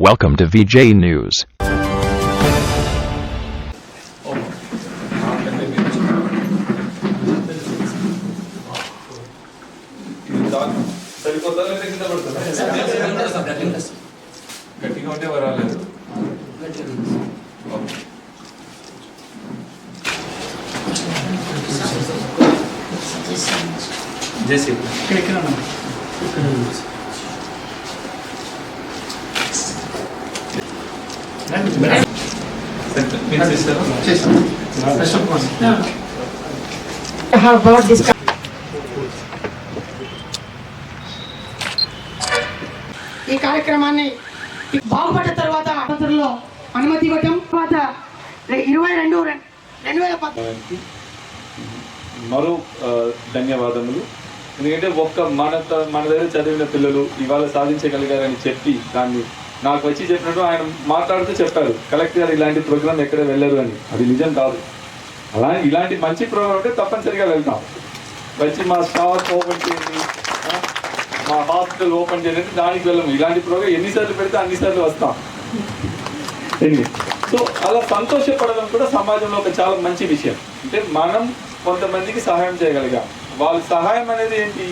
Welcome to VJ News. గట్టిగా ఉంటే వరాలేదు. జేసీ ఈ కార్యక్రమాన్ని బాగుపడ్డ తర్వాత ఆసుపత్రిలో అనుమతి ఇవ్వటం తర్వాత 22/2010 మరో ధన్యవాదములు. ఎందుకంటే మన దగ్గర చదివిన పిల్లలు ఇవాళ సాధించగలిగారని చెప్పి దాన్ని నాకు వచ్చి చెప్పినట్టు ఆయన మాట్లాడుతూ చెప్పారు, కలెక్టర్ గారు ఇలాంటి ప్రోగ్రామ్ ఎక్కడ వెళ్ళరు అని. అది నిజం కాదు. ఇలాంటి మంచి ప్రోగ్రామ్ ఉంటే తప్పనిసరిగా వెళ్తాం. వచ్చి మా స్టాఫ్ ఓపెన్ చేయండి, మా హాస్పిటల్ ఓపెన్ చేయండి, దానికి వెళ్ళము. ఇలాంటి ప్రోగ్రామ్ ఎన్నిసార్లు పెడితే అన్నిసార్లు వస్తాం. సో అలా సంతోషపడడం కూడా సమాజంలో ఒక చాలా మంచి విషయం. అంటే మనం కొంతమందికి సహాయం చేయగలిగాం. వాళ్ళ సహాయం అనేది ఏంటి,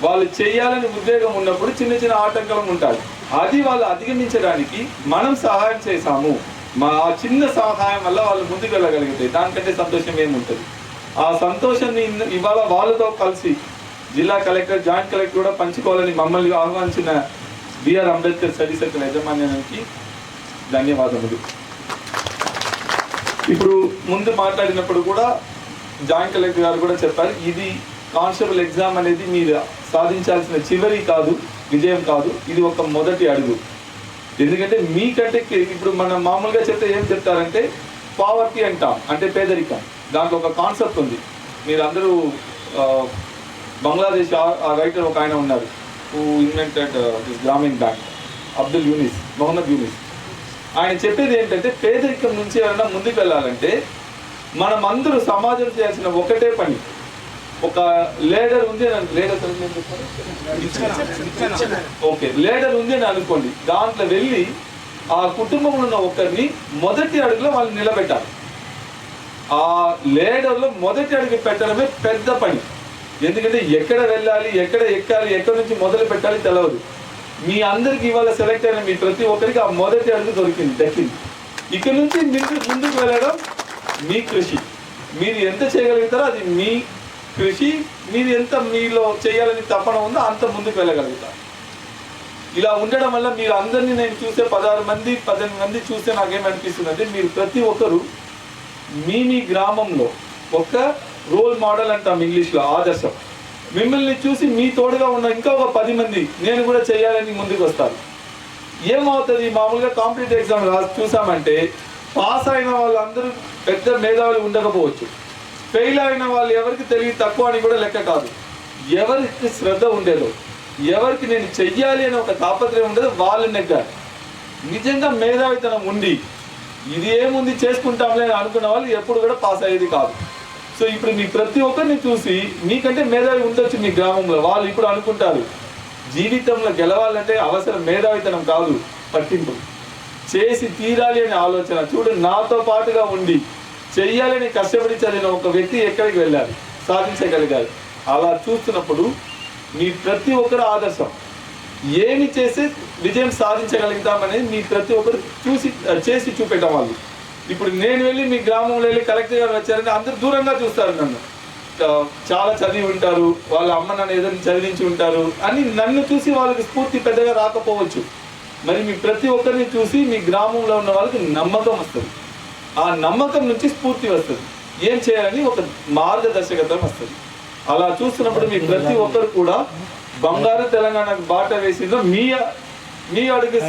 వాళ్ళు చేయాలని ఉద్వేగం ఉన్నప్పుడు చిన్న చిన్న ఆటంకాలు ఉంటాయి. అది వాళ్ళు అధిగమించడానికి మనం సహాయం చేశాము. మా చిన్న సహాయం వల్ల వాళ్ళు ముందుకు వెళ్ళగలిగితే దానికంటే సంతోషం ఏముంటుంది. ఆ సంతోషాన్ని ఇవాళ వాళ్ళతో కలిసి జిల్లా కలెక్టర్, జాయింట్ కలెక్టర్ కూడా పంచుకోవాలని మమ్మల్ని ఆహ్వానించిన బిఆర్ అంబేద్కర్ స్టడీ సర్కిల్ యాజమాన్యానికి ధన్యవాదములు. ఇప్పుడు ముందు మాట్లాడినప్పుడు కూడా జాయింట్ కలెక్టర్ గారు కూడా చెప్పారు, ఇది కానిస్టేబుల్ ఎగ్జామ్ అనేది మీరు సాధించాల్సిన చివరి కాదు, విజయం కాదు, ఇది ఒక మొదటి అడుగు. ఎందుకంటే మీకంటే ఇప్పుడు మనం మామూలుగా చెప్తే ఏం చెప్తారంటే పావర్టీ అంటాం, అంటే పేదరికం. దాంట్లో ఒక కాన్సెప్ట్ ఉంది. మీరు అందరూ బంగ్లాదేశ్ రైటర్ ఒక ఆయన ఉన్నారు, హూ ఇన్వెంటెడ్ దిస్ గ్రామీణ బ్యాంక్, మొహమ్మద్ యూనిస్. ఆయన చెప్పేది ఏంటంటే పేదరికం నుంచి ఏమన్నా ముందుకు వెళ్ళాలంటే మనం అందరూ సమాజం చేయాల్సిన ఒకటే పని. ఒక లీడర్ ఉంది అని లీడర్ ఉంది అని అనుకోండి, దాంట్లో వెళ్ళి ఆ కుటుంబంలో ఉన్న ఒకరిని మొదటి అడుగులో వాళ్ళు నిలబెట్టాలి. ఆ లీడర్లో మొదటి అడుగు పెట్టడమే పెద్ద పని. ఎందుకంటే ఎక్కడ వెళ్ళాలి, ఎక్కడ ఎక్కాలి, ఎక్కడి నుంచి మొదలు పెట్టాలి తెలియదు. మీ అందరికి ఇవాళ సెలెక్ట్ అయిన మీ ప్రతి ఒక్కరికి ఆ మొదటి అడుగు దక్కింది. ఇక్కడ నుంచి ముందుకు వెళ్ళడం మీ కృషి. మీరు ఎంత చేయగలుగుతారో అది మీ కృషి. మీరు ఎంత మీలో చేయాలని తపన ఉందో అంత ముందుకు వెళ్ళగలుగుతారు. ఇలా ఉండడం వల్ల మీరు అందరినీ నేను చూసే 18 మంది చూస్తే నాకేమనిపిస్తుంది అంటే మీరు ప్రతి ఒక్కరు మీ గ్రామంలో ఒక రోల్ మోడల్ అంటాం ఇంగ్లీష్లో, ఆదర్శం. మిమ్మల్ని చూసి మీ తోడుగా ఉన్న ఇంకా ఒక 10 మంది నేను కూడా చేయాలని ముందుకు వస్తారు. ఏమవుతుంది, మామూలుగా కాంపిటేటివ్ ఎగ్జామ్ చూసామంటే పాస్ అయిన వాళ్ళందరూ పెద్ద మేధావులు ఉండకపోవచ్చు, ఫెయిల్ అయిన వాళ్ళు ఎవరికి తెలివి తక్కువ అని కూడా లెక్క కాదు. ఎవరికి శ్రద్ధ ఉండేదో, ఎవరికి నేను చెయ్యాలి అనే ఒక తాపత్రయం ఉండేదో వాళ్ళు నెగ్గారు. నిజంగా మేధావితనం ఉండి ఇది ఏముంది చేసుకుంటాంలే అని అనుకున్న వాళ్ళు ఎప్పుడు కూడా పాస్ అయ్యేది కాదు. సో ఇప్పుడు మీ ప్రతి ఒక్కరిని చూసి మీకంటే మేధావి ఉండొచ్చు మీ గ్రామంలో, వాళ్ళు ఇప్పుడు అనుకుంటారు జీవితంలో గెలవాలంటే అవసరం మేధావితనం కాదు, పట్టింపు, చేసి తీరాలి అనే ఆలోచన. చూడు, నాతో పాటుగా ఉండి చెయ్యాలని కష్టపడి చదివిన ఒక వ్యక్తి ఎక్కడికి వెళ్ళాలి, సాధించగలిగారు. అలా చూస్తున్నప్పుడు మీ ప్రతి ఒక్కరు ఆదర్శం. ఏమి చేసి విజయం సాధించగలుగుతామనేది మీ ప్రతి ఒక్కరు చేసి చూపెట్టం వాళ్ళు. ఇప్పుడు నేను వెళ్ళి మీ గ్రామంలో వెళ్ళి కలెక్టర్ గారు వచ్చారంటే అందరూ దూరంగా చూస్తారు నన్ను. చాలా చదివి ఉంటారు, వాళ్ళ అమ్మ నన్ను ఏదైనా చదివించి ఉంటారు అని నన్ను చూసి వాళ్ళకి స్ఫూర్తి పెద్దగా రాకపోవచ్చు. మరి మీ ప్రతి ఒక్కరిని చూసి మీ గ్రామంలో ఉన్న వాళ్ళకి నమ్మకం వస్తుంది. ఆ నమ్మకం నుంచి స్ఫూర్తి వస్తుంది, ఏం చేయాలని ఒక మార్గదర్శకత్వం వస్తుంది. అలా చూస్తున్నప్పుడు మీ ప్రతి ఒక్కరు కూడా బంగారు తెలంగాణకు బాట వేసిందో మీ అడుగు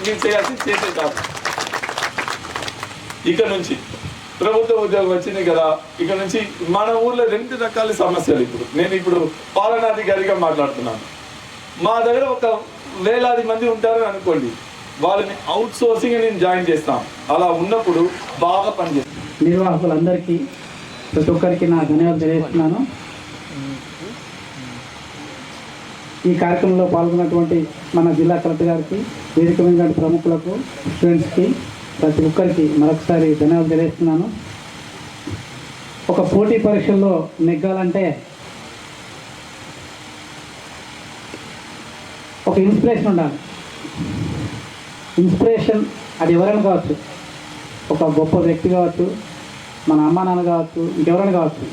మీరు చేసే కాదు. ఇక నుంచి ప్రభుత్వ ఉద్యోగం వచ్చింది కదా, ఇక నుంచి మన ఊర్లో 2 రకాల సమస్యలు. ఇప్పుడు పాలనాధికారిగా మాట్లాడుతున్నాను. మా దగ్గర ఒక వేలాది మంది ఉంటారని అనుకోండి, వాళ్ళని అవుట్ సోర్సింగ్ నేను జాయిన్ చేస్తాం. అలా ఉన్నప్పుడు బాగా పనిచేస్తాం. నిర్వాహకులందరికీ ప్రతి ఒక్కరికి నా ధన్యవాదాలు తెలియజేస్తున్నాను. ఈ కార్యక్రమంలో పాల్గొన్నటువంటి మన జిల్లా కలెక్టర్ గారికి, వేదిక మీద ప్రముఖులకు, స్టూడెంట్స్కి, ప్రతి ఒక్కరికి మరొకసారి ధన్యవాదాలు తెలియజేస్తున్నాను. ఒక పోటీ పరీక్షల్లో నెగ్గాలంటే ఒక ఇన్స్పిరేషన్ ఉండాలి. ఇన్స్పిరేషన్ అది ఎవరైనా కావచ్చు, ఒక గొప్ప వ్యక్తి కావచ్చు, మన అమ్మ నాన్న కావచ్చు, ఇంకెవరైనా కావచ్చు.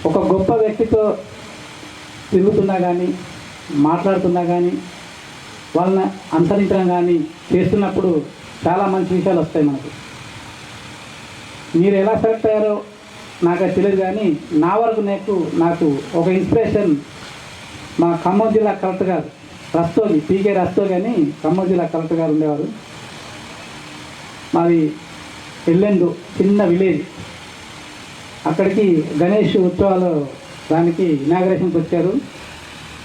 ఒక గొప్ప వ్యక్తితో తిరుగుతున్నా కానీ, మాట్లాడుతున్నా కానీ, వాళ్ళని అనుసరించడం కానీ చేస్తున్నప్పుడు చాలా మంచి విషయాలు వస్తాయి మనకు. మీరు ఎలా సెలెక్ట్ అయ్యారో నాకు అది తెలియదు, కానీ నా వరకు నాకు ఒక ఇన్స్పిరేషన్ మా ఖమ్మం జిల్లా కలెక్టర్ గారు రస్తోగి, పీకే రస్తోగి అని ఖమ్మం జిల్లా కలెక్టర్ గారు ఉండేవారు. మాది ఎల్లెందు చిన్న విలేజ్. అక్కడికి గణేష్ ఉత్సవాలు దానికి ఇనాగరేషన్కి వచ్చారు.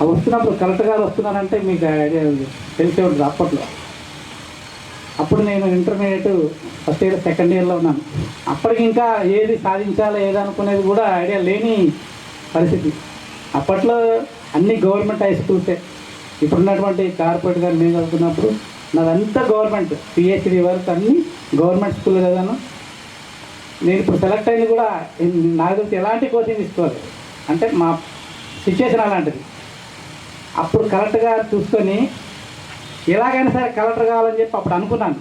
వస్తున్నప్పుడు కలెక్టర్ గారు వస్తున్నారంటే మీకు ఐడియా తెలిసే ఉంటుంది అప్పట్లో. అప్పుడు నేను ఇంటర్మీడియట్ ఫస్ట్ ఇయర్ సెకండ్ ఇయర్లో ఉన్నాను. అప్పటికి ఇంకా ఏది సాధించాలో ఏదనుకునేది కూడా ఐడియా లేని పరిస్థితి. అప్పట్లో అన్ని గవర్నమెంట్ హై స్కూల్సే. ఇప్పుడున్నటువంటి కార్పొరేట్ గారు నేను చదువుకున్నప్పుడు నాదంతా గవర్నమెంట్, పిహెచ్డి వరకు అన్నీ గవర్నమెంట్ స్కూల్ చదివాను. నేను ఇప్పుడు సెలెక్ట్ అయింది కూడా నాకు తెలిసి ఎలాంటి కోచింగ్ తీసుకోవాలి, అంటే మా సిచ్యువేషన్ అలాంటిది. అప్పుడు కలెక్టర్ గారు చూసుకొని ఎలాగైనా సరే కలెక్టర్ కావాలని చెప్పి అప్పుడు అనుకున్నాను.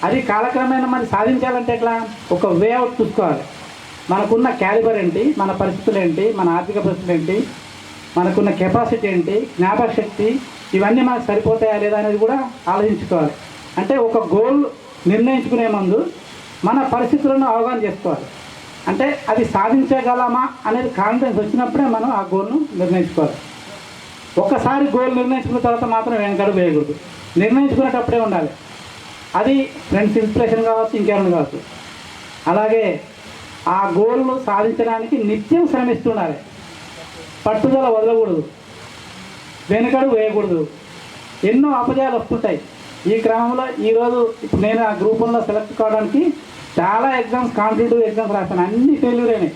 అది కాలక్రమేణా మరి సాధించాలంటే ఎట్లా, ఒక వే అవుట్ చూసుకోవాలి. మనకున్న క్యాలిబర్ ఏంటి, మన పరిస్థితులు ఏంటి, మన ఆర్థిక పరిస్థితులు ఏంటి, మనకున్న కెపాసిటీ ఏంటి, జ్ఞాపక శక్తి, ఇవన్నీ మనకు సరిపోతాయా లేదా అనేది కూడా ఆలోచించుకోవాలి. అంటే ఒక గోల్ నిర్ణయించుకునే ముందు మన పరిస్థితులను అవగాహన చేసుకోవాలి. అంటే అది సాధించగలమా అనేది కాన్ఫిడెన్స్ వచ్చినప్పుడే మనం ఆ గోల్ను నిర్ణయించుకోవాలి. ఒక్కసారి గోల్ నిర్ణయించుకున్న తర్వాత మాత్రం వెనకడుగు వేయకూడదు. నిర్ణయించుకునేటప్పుడే ఉండాలి. అది ఫ్రెండ్స్ ఇన్స్పిరేషన్ కావచ్చు, ఇంకేమైనా కావచ్చు. అలాగే ఆ గోల్ను సాధించడానికి నిత్యం శ్రమిస్తుండాలి. పట్టుదల వదలకూడదు, వెనుకడుగు వేయకూడదు. ఎన్నో అపజయాలు వస్తుంటాయి ఈ క్రమంలో. ఈరోజు ఇప్పుడు నేను ఆ గ్రూప్ 1లో సెలెక్ట్ కావడానికి చాలా ఎగ్జామ్స్, కాంపిటేటివ్ ఎగ్జామ్స్ రాశాను. అన్నీ ఫెయిల్యూర్ అయినాయి.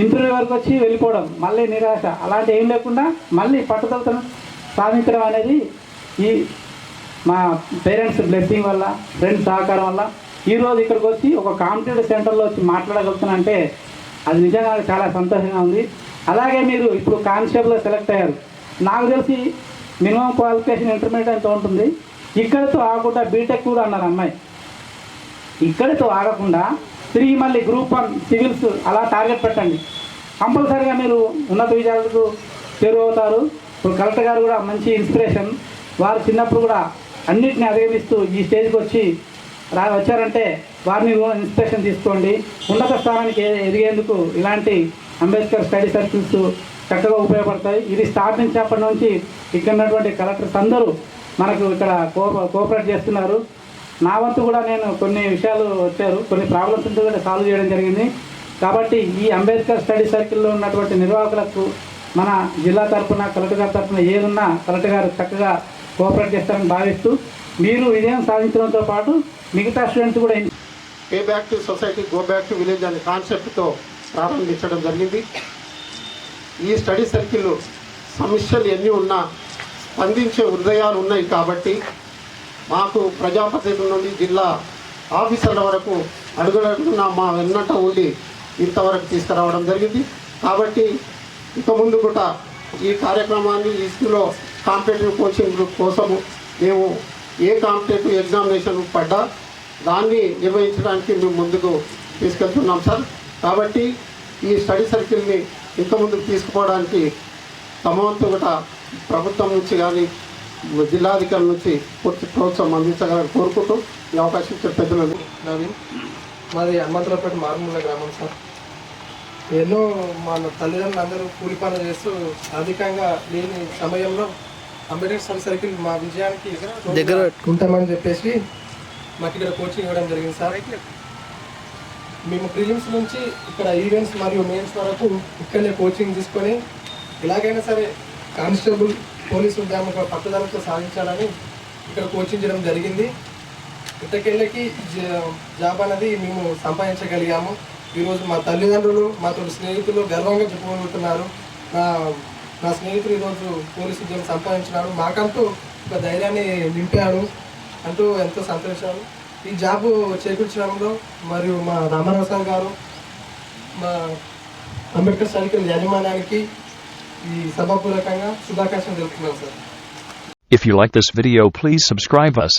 ఇంటర్వ్యూ వరకు వచ్చి వెళ్ళిపోవడం, మళ్ళీ నిరాశ, అలాంటి ఏం లేకుండా మళ్ళీ పట్టుదలతో సాధించడం అనేది ఈ మా పేరెంట్స్ బ్లెస్సింగ్ వల్ల, ఫ్రెండ్స్ సహకారం వల్ల ఈరోజు ఇక్కడికి వచ్చి ఒక కాంపిటేటివ్ సెంటర్లో వచ్చి మాట్లాడగలుగుతానంటే అది నిజంగా చాలా సంతోషంగా ఉంది. అలాగే మీరు ఇప్పుడు కానిస్టేబుల్లో సెలెక్ట్ అయ్యారు. నాకు తెలిసి మినిమం క్వాలిఫికేషన్ ఇంటర్మీడియట్ ఎంత ఉంటుంది. ఇక్కడితో ఆగకుండా బీటెక్ కూడా అన్నారు అమ్మాయి. ఇక్కడితో ఆగకుండా తిరిగి మళ్ళీ గ్రూప్ 1 సివిల్స్ అలా టార్గెట్ పెట్టండి. కంపల్సరీగా మీరు ఉన్నత విజయాలకు చేరువవుతారు. ఇప్పుడు కలెక్టర్ గారు కూడా మంచి ఇన్స్పిరేషన్. వారు చిన్నప్పుడు కూడా అన్నిటిని అధిగమిస్తూ ఈ స్టేజ్కి వచ్చారంటే వారిని ఇన్స్పిరేషన్ తీసుకోండి. ఉన్నత స్థానానికి ఎదిగేందుకు ఇలాంటి అంబేద్కర్ స్టడీ సర్కిల్స్ చక్కగా ఉపయోగపడతాయి. ఇది స్థాపించినప్పటి నుంచి ఇక్కడ ఉన్నటువంటి కలెక్టర్స్ అందరూ మనకు ఇక్కడ కోఆపరేట్ చేస్తున్నారు. నా వంతు కూడా నేను కొన్ని విషయాలు వచ్చారు, కొన్ని ప్రాబ్లమ్స్ ఉంటే కూడా సాల్వ్ చేయడం జరిగింది. కాబట్టి ఈ అంబేద్కర్ స్టడీ సర్కిల్లో ఉన్నటువంటి నిర్వాహకులకు మన జిల్లా తరఫున, కలెక్టర్ గారి తరఫున ఏదున్నా కలెక్టర్ గారు చక్కగా కోఆపరేట్ చేస్తారని భావిస్తూ, మీరు విజయం సాధించడంతో పాటు మిగతా స్టూడెంట్స్ కూడా pay back to society, go back to village అనే కాన్సెప్ట్తో ప్రారంభించడం జరిగింది. ఈ స్టడీ సర్కిల్ సమస్యలు ఎన్ని ఉన్నా స్పందించే హృదయాలు ఉన్నాయి. కాబట్టి మాకు ప్రజాప్రతినిధుల నుండి జిల్లా ఆఫీసర్ల వరకు అడుగున మా వెన్నట ఉండి ఇంతవరకు తీసుకురావడం జరిగింది. కాబట్టి ఇక ముందు కూడా ఈ కార్యక్రమాన్ని ఇందులో కాంపిటేటివ్ కోచింగ్ కోసము మేము ఏ కాంపిటేటివ్ ఎగ్జామినేషన్ పడ్డా దాన్ని నిర్వహించడానికి మేము ముందుకు తీసుకెళ్తున్నాం సార్. కాబట్టి ఈ స్టడీ సర్కిల్ని ఇంత ముందుకు తీసుకుపోవడానికి తమ వంతు కూడా ప్రభుత్వం నుంచి కానీ జిల్లాధికారుల నుంచి పూర్తి ప్రోత్సాహం అందించగలని కోరుకుంటూ ఈ అవకాశం ఇచ్చే పెద్దలకు నవీన్. మాది హనుమంతులపేట మారుమూల గ్రామం సార్. ఎన్నో మా తల్లిదండ్రులు అందరూ కూలి పనులు చేస్తూ అధికంగా లేని సమయంలో అంబేద్కర్ స్టడీ సర్కిల్ మా విజయానికి దగ్గర ఉంటామని చెప్పేసి మాకు ఇక్కడ కోచింగ్ ఇవ్వడం జరిగింది సార్. మేము ప్రిలిమ్స్ నుంచి ఇక్కడ ఈవెంట్స్ మరియు మెయిన్స్ వరకు ఇక్కడనే కోచింగ్ తీసుకొని ఎలాగైనా సరే కానిస్టేబుల్ పోలీసు ఉద్యోగం పట్టుదలతో సాధించాలని ఇక్కడ కోచింగ్ చేయడం జరిగింది. ఇటకెళ్ళకి జాబ్ అనేది మేము సంపాదించగలిగాము. ఈరోజు మా తల్లిదండ్రులు, మాతో స్నేహితులు గర్వంగా చెప్పుకుంటున్నారు. నా నా స్నేహితుడు ఈరోజు పోలీసు ఉద్యోగం సంపాదించినాడు, మాకంటూ ఒక ధైర్యాన్ని నింపాడు అంటూ ఎంతో సంతోషాలు. ఈ జాబ్ చేకూర్చడంలో మరియు మా రామారావు సార్ గారు, మా అంబేద్కర్ సర్కిల్ యాజమాన్యానికి ఈ సభాపూర్వకంగా శుభాకాంక్షలు తెలుపుతున్నాం sir. If you like this video, please subscribe us.